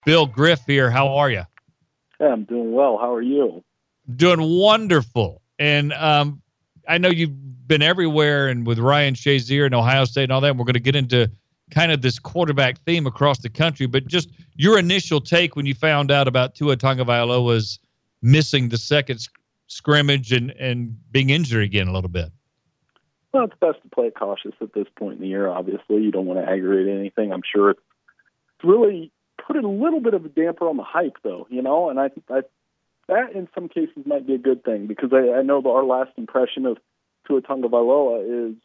Bill Griff here. How are you? Hey, I'm doing well. How are you? Doing wonderful. And I know you've been everywhere and with Ryan Shazier and Ohio State and all that. And we're going to get into kind of this quarterback theme across the country. But just your initial take when you found out about Tua Tagovailoa's missing the second scrimmage and being injured again a little bit. Well, it's best to play it cautious at this point in the year, obviously. You don't want to aggravate anything. I'm sure it's really put a little bit of a damper on the hype, though, and I think that in some cases might be a good thing because I know that our last impression of Tua Tagovailoa is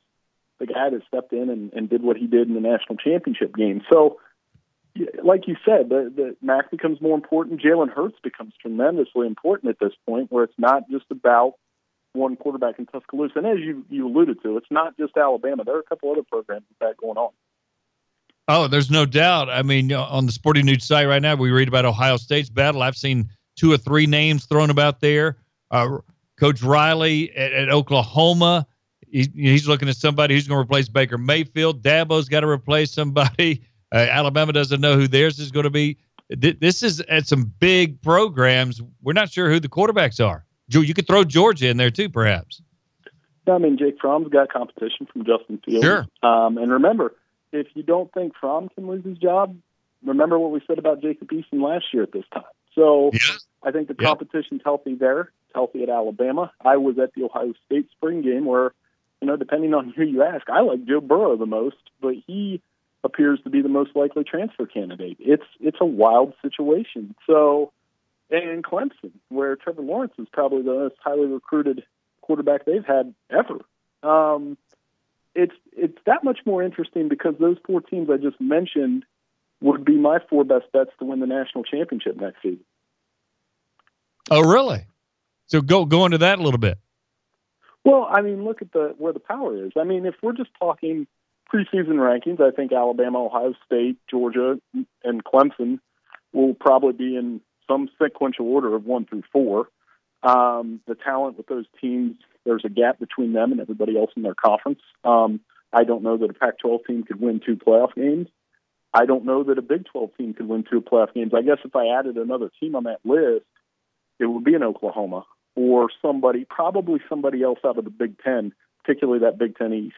the guy that stepped in and did what he did in the national championship game. So, like you said, the Mac becomes more important. Jalen Hurts becomes tremendously important at this point where it's not just about one quarterback in Tuscaloosa. And as you alluded to, it's not just Alabama. There are a couple other programs with that going on. Oh, there's no doubt. I mean, on the Sporting News site right now, we read about Ohio State's battle. I've seen 2 or 3 names thrown about there. Coach Riley at Oklahoma, he's looking at somebody who's going to replace Baker Mayfield. Dabo's got to replace somebody. Alabama doesn't know who theirs is going to be. This is at some big programs. We're not sure who the quarterbacks are. You could throw Georgia in there too, perhaps. I mean, Jake Fromm's got competition from Justin Fields. Sure. And remember, if you don't think Fromm can lose his job, remember what we said about Jacob Eason last year at this time. So I think the competition's healthy there. It's healthy at Alabama. I was at the Ohio State spring game where, depending on who you ask, I like Joe Burrow the most, but he appears to be the most likely transfer candidate. It's a wild situation. So, and Clemson, where Trevor Lawrence is probably the most highly recruited quarterback they've had ever. It's that much more interesting because those 4 teams I just mentioned would be my 4 best bets to win the national championship next season. Oh, really? So go into that a little bit. Well, I mean, look at where the power is. I mean, if we're just talking preseason rankings, I think Alabama, Ohio State, Georgia, and Clemson will probably be in some sequential order of 1 through 4. The talent with those teams, there's a gap between them and everybody else in their conference. I don't know that a Pac-12 team could win 2 playoff games. I don't know that a Big 12 team could win 2 playoff games. I guess if I added another team on that list, it would be an Oklahoma or probably somebody else out of the Big Ten, particularly that Big Ten East.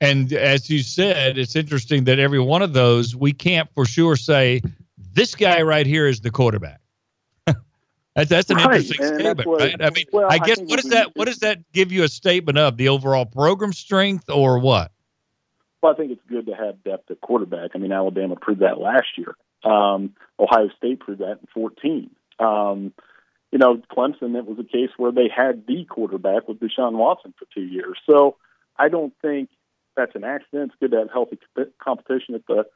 And as you said, it's interesting that every one of those, we can't for sure say, this guy right here is the quarterback. That's an interesting statement, right? I mean, I guess what does that give you a statement of? The overall program strength or what? Well, I think it's good to have depth at quarterback. I mean, Alabama proved that last year. Ohio State proved that in 2014. Clemson, it was a case where they had the quarterback with Deshaun Watson for 2 years. So I don't think that's an accident. It's good to have healthy competition at the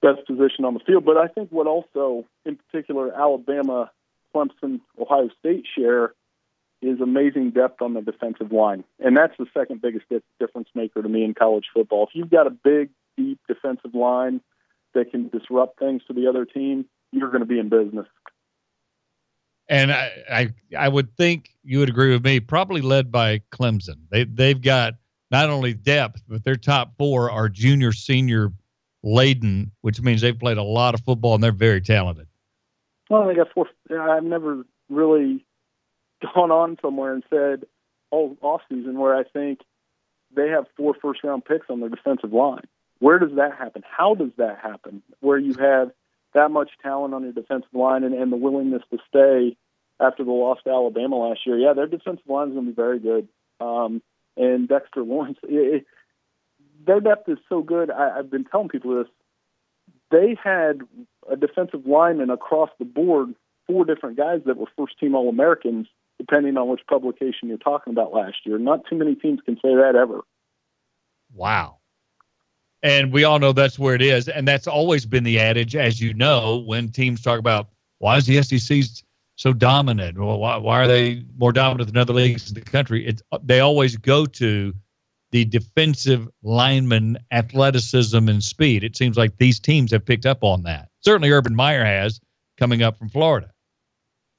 best position on the field. But I think what also, in particular, Alabama, Clemson, Ohio State share is amazing depth on the defensive line. And that's the second biggest difference maker to me in college football. If you've got a big, deep defensive line that can disrupt things to the other team, you're going to be in business. And I would think you would agree with me, probably led by Clemson. They've got not only depth, but their top 4 are junior, senior laden, which means they've played a lot of football and they're very talented. Well, they got 4. I've never really gone on somewhere and said all offseason where I think they have 4 first-round picks on their defensive line. Where does that happen? How does that happen? Where you have that much talent on your defensive line and the willingness to stay after the loss to Alabama last year. Yeah, their defensive line is going to be very good. And Dexter Lawrence, their depth is so good. I've been telling people this. They had a defensive lineman across the board, 4 different guys that were first-team All-Americans, depending on which publication you're talking about last year. Not too many teams can say that ever. Wow. And we all know that's where it is, and that's always been the adage, as you know, when teams talk about, why is the SEC so dominant? Well, why are they more dominant than other leagues in the country? They always go to the defensive lineman athleticism and speed. It seems like these teams have picked up on that. Certainly Urban Meyer has, coming up from Florida.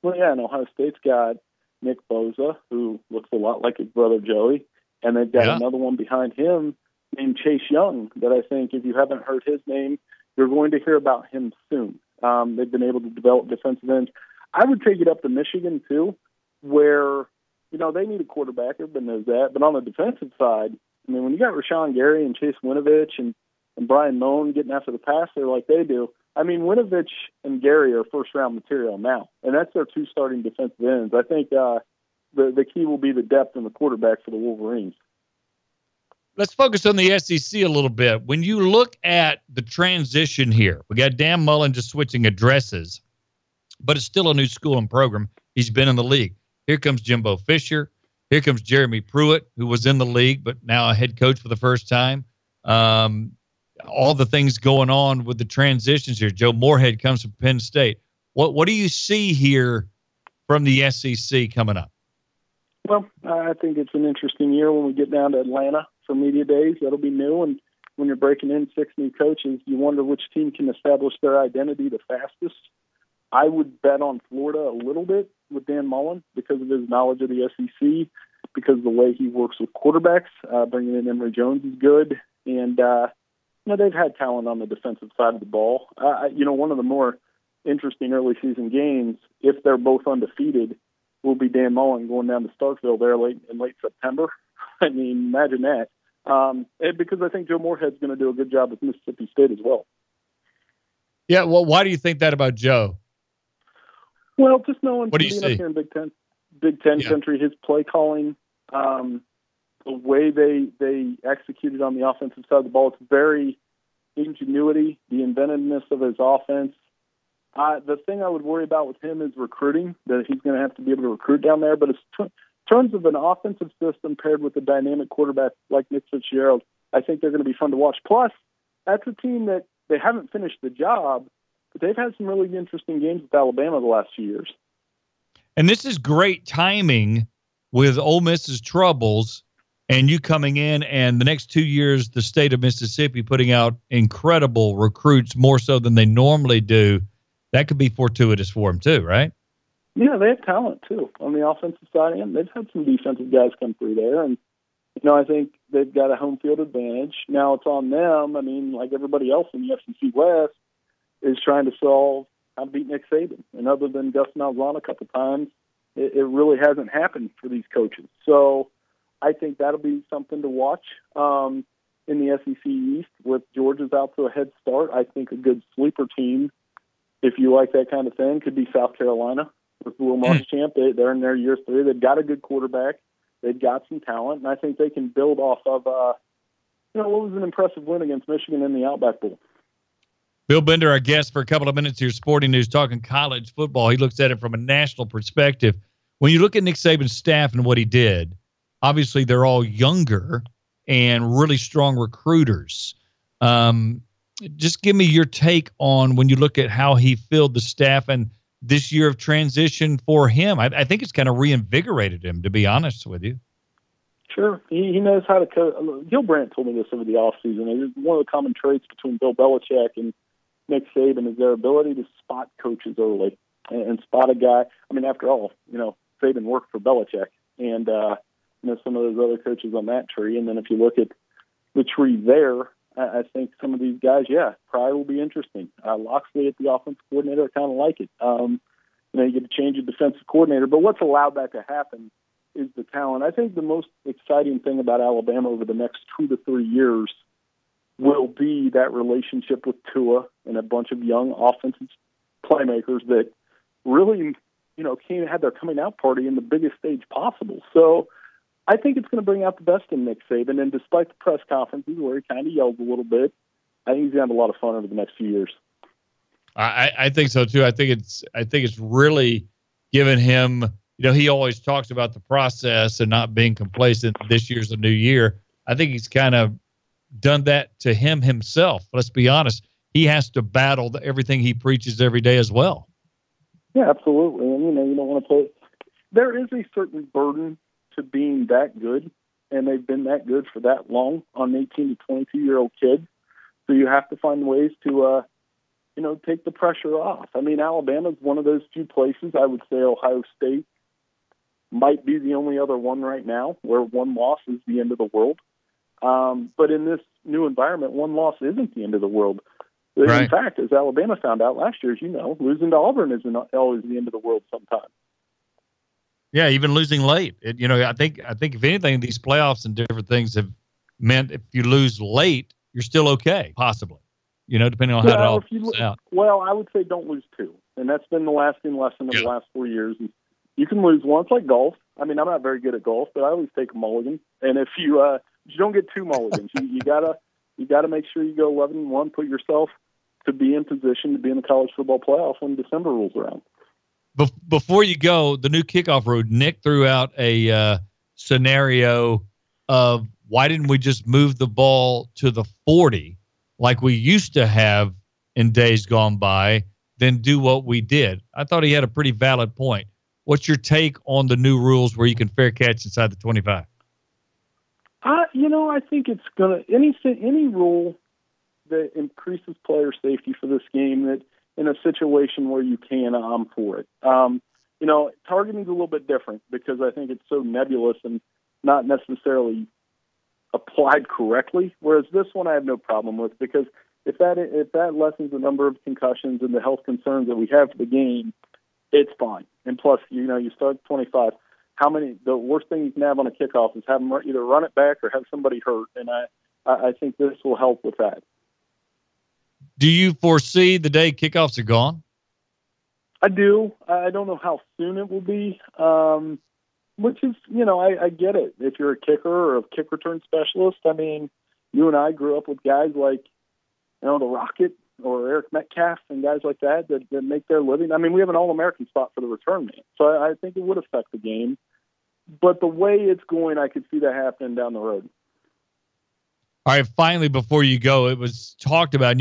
Well, yeah, and Ohio State's got Nick Bosa, who looks a lot like his brother Joey, and they've got another one behind him named Chase Young that I think if you haven't heard his name, You're going to hear about him soon. They've been able to develop defensive ends. I would take it up to Michigan, too, where, they need a quarterback. Everybody knows that. But on the defensive side, I mean, when you got Rashawn Gary and Chase Winovich and Brian Moan getting after the passer like they do, I mean, Winovich and Gary are first-round material now, and that's their two starting defensive ends. I think the key will be the depth in the quarterback for the Wolverines. Let's focus on the SEC a little bit. When you look at the transition here, we got Dan Mullen just switching addresses, but it's still a new school and program. He's been in the league. Here comes Jimbo Fisher. Here comes Jeremy Pruitt, who was in the league, but now a head coach for the first time. All the things going on with the transitions here. Joe Moorhead comes from Penn State. What do you see here from the SEC coming up? Well, I think it's an interesting year when we get down to Atlanta for media days. That'll be new. And when you're breaking in 6 new coaches, you wonder which team can establish their identity the fastest. I would bet on Florida a little bit with Dan Mullen because of his knowledge of the SEC, because of the way he works with quarterbacks. Bringing in Emory Jones is good. And, they've had talent on the defensive side of the ball. One of the more interesting early season games, if they're both undefeated, will be Dan Mullen going down to Starkville there in late September. I mean, imagine that. Because I think Joe Moorhead's going to do a good job with Mississippi State as well. Yeah, well, why do you think that about Joe? Well, just knowing what do you being see? up here in Big Ten country, his play calling, the way they executed on the offensive side of the ball, it's very ingenuity, the inventiveness of his offense. The thing I would worry about with him is recruiting, that he's going to have to be able to recruit down there. But in terms of an offensive system paired with a dynamic quarterback like Nick Fitzgerald, I think they're going to be fun to watch. Plus, that's a team that they haven't finished the job, but they've had some really interesting games with Alabama the last few years. And this is great timing with Ole Miss's troubles and you coming in, and the next 2 years, the state of Mississippi putting out incredible recruits, more so than they normally do. That could be fortuitous for them too, right? Yeah, they have talent too on the offensive side, and they've had some defensive guys come through there. And, I think they've got a home field advantage. Now it's on them. I mean, like everybody else in the SEC West is trying to solve how to beat Nick Saban. And other than Gus Malzahn a couple times, it really hasn't happened for these coaches. So I think that'll be something to watch in the SEC East with Georgia's out to a head start. I think a good sleeper team, if you like that kind of thing, could be South Carolina with Will Muschamp. They're in their year 3. They've got a good quarterback. They've got some talent, and I think they can build off of, what was an impressive win against Michigan in the Outback Bowl. Bill Bender, our guest for a couple of minutes here, Sporting News, talking college football. He looks at it from a national perspective. When you look at Nick Saban's staff and what he did, obviously they're all younger and really strong recruiters. Just give me your take on when you look at how he filled the staff and this year of transition for him. I think it's kind of reinvigorated him, to be honest with you. Sure. He knows how to coach. Gil Brandt told me this over the offseason. One of the common traits between Bill Belichick and Nick Saban is their ability to spot coaches early and spot a guy. I mean, after all, Saban worked for Belichick and, some of those other coaches on that tree. And then if you look at the tree there, I think some of these guys, Pry will be interesting. Loxley at the offensive coordinator, I kind of like it. You get to change a defensive coordinator. But what's allowed that to happen is the talent. I think the most exciting thing about Alabama over the next 2 to 3 years will be that relationship with Tua and a bunch of young offensive playmakers that really, had their coming out party in the biggest stage possible. So I think it's going to bring out the best in Nick Saban, and despite the press conferences where he kind of yells a little bit, I think he's going to have a lot of fun over the next few years. I think so too. I think it's really given him. He always talks about the process and not being complacent. This year's a new year. I think he's kind of done that to himself. Let's be honest. He has to battle everything he preaches every day as well. Yeah, absolutely. And you don't want to play. There is a certain burden to being that good, and they've been that good for that long on 18 to 22-year-old kids. So you have to find ways to, take the pressure off. I mean, Alabama's one of those few places. I would say Ohio State might be the only other one right now where one loss is the end of the world. But in this new environment, one loss isn't the end of the world. Right. In fact, as Alabama found out last year, as you know, losing to Auburn isn't always the end of the world sometimes. Yeah, even losing late. I think if anything, these playoffs and different things have meant if you lose late, you're still okay, possibly. Depending on how it all plays out. Well, I would say don't lose two, and that's been the lasting lesson of the last 4 years. Is you can lose once, like golf. I mean, I'm not very good at golf, but I always take a mulligan. And if you don't get two mulligans, you gotta make sure you go 11-1, put yourself to be in position to be in the college football playoff when December rolls around. Before you go, the new kickoff rule, Nick threw out a scenario of why didn't we just move the ball to the 40 like we used to have in days gone by, then do what we did. I thought he had a pretty valid point. What's your take on the new rules where you can fair catch inside the 25? I think it's any rule that increases player safety for this game, that in a situation where you can, I'm for it. Targeting's a little bit different because I think it's so nebulous and not necessarily applied correctly. Whereas this one I have no problem with, because if that lessens the number of concussions and the health concerns that we have for the game, it's fine. And plus, you start 25. The worst thing you can have on a kickoff is have them either run it back or have somebody hurt. And I think this will help with that. Do you foresee the day kickoffs are gone? I do. I don't know how soon it will be, which is, I get it. If you're a kicker or a kick return specialist, I mean, you and I grew up with guys like, the Rocket or Eric Metcalf and guys like that make their living. I mean, we have an All-American spot for the return man. So I think it would affect the game. But the way it's going, I could see that happening down the road. All right, finally, before you go, it was talked about, and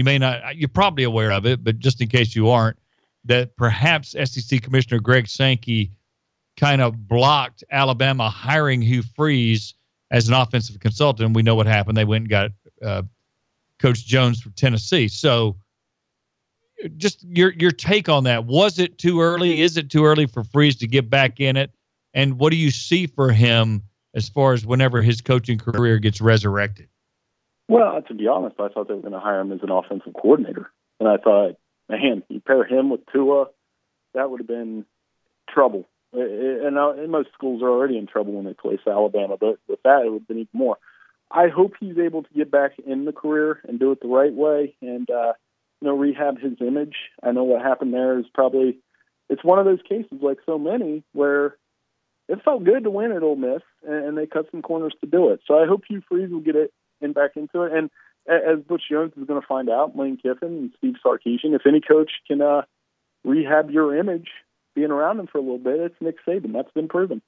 you're probably aware of it, but just in case you aren't, that perhaps SEC Commissioner Greg Sankey kind of blocked Alabama hiring Hugh Freeze as an offensive consultant. We know what happened. They went and got Coach Jones from Tennessee. So just your take on that. Was it too early? Is it too early for Freeze to get back in it? And what do you see for him as far as whenever his coaching career gets resurrected? Well, to be honest, I thought they were going to hire him as an offensive coordinator. And I thought, man, you pair him with Tua, that would have been trouble. And most schools are already in trouble when they place Alabama, but with that, it would have been even more. I hope he's able to get back in the career and do it the right way and, rehab his image. I know what happened there is it's one of those cases, like so many, where it felt good to win at Ole Miss, and they cut some corners to do it. So I hope Hugh Freeze will get it and back into it. And as Butch Jones is going to find out, Lane Kiffin and Steve Sarkisian, if any coach can rehab your image being around him for a little bit, it's Nick Saban. That's been proven.